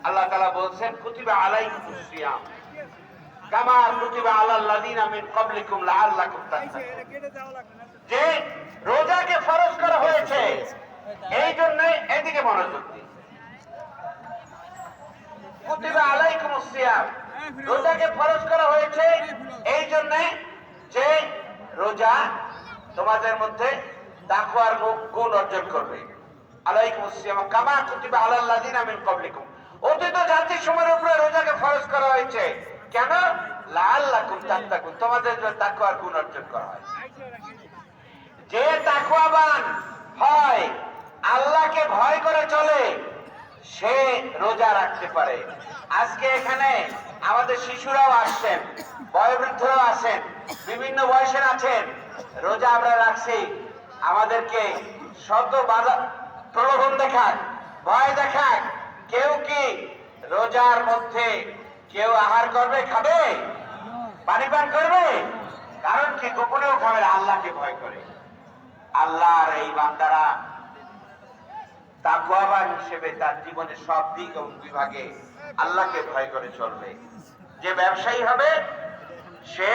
আল্লাহ তাআলা বলছেন কুতিবা আলাইকুমুস সিয়াম কামা কুতিবা আলাল লাযিনা মিন ক্বাবলিকুম লাআল্লাকুম তাত্তাকুন। যে রোজাকে ফরজ করা হয়েছে এই জন্য এদিকে মনোযোগ দিন। কুতিবা আলাইকুমুস সিয়াম, রোজাকে ফরজ করা হয়েছে এই জন্য যে রোজা তোমাদের মধ্যে তাকওয়ার গুণ অর্জন করবে। আলাইকুমুস সিয়াম কামা কুতিবা আলাল লাযিনা মিন ক্বাবলিকুম, অতীত জাতির সময়ের উপরে রোজাকে ফরজ করা হয়েছে কেন? লাআল্লাকুম তাত্তাকুন, তোমাদের জন্য তাকওয়ার গুণ অর্জন করা হয়। যে তাকওয়াবান হয়, আল্লাহকে ভয় করে চলে, সে রোজা রাখতে পারে। আজকে এখানে আমাদের শিশুরাও আসছেন, বয়োবৃদ্ধরাও আছেন, বিভিন্ন বয়সের আছেন। রোজা আমরা রাখছি, আমাদেরকে শত বাধা প্রলোভন দেখাক, ভয় দেখাক, কেউ কি রোজার মধ্যে কেউ আহার করবে, খাবে, পানি পান করবে? কারণ কি গোপনেও খাবে না, আল্লাহকে ভয় করে। আল্লাহর এই বান্দারা তাকওয়াবান হিসেবে তার জীবনের সব দিক এবং বিভাগে আল্লাহকে ভয় করে চলবে। যে ব্যবসায়ী হবে সে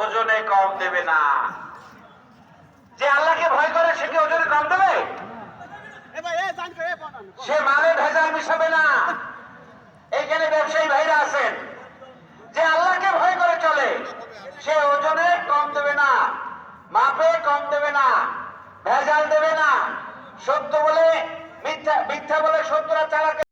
ওজনে কম দেবে না। যে আল্লাহকে ভয় করে সে কি ওজনে কম দেবে? সে মালে ভেজাল মিশাবে না। এইখানে ব্যবসায়ী ভাইরা আছেন, যে আল্লাহকে ভয় করে চলে সে ওজনে কম দেবে না, মাপে কম দেবে না, ভেজাল দেবে না, সত্য বলে মিথ্যা, মিথ্যা বলে সত্যরা চালাকে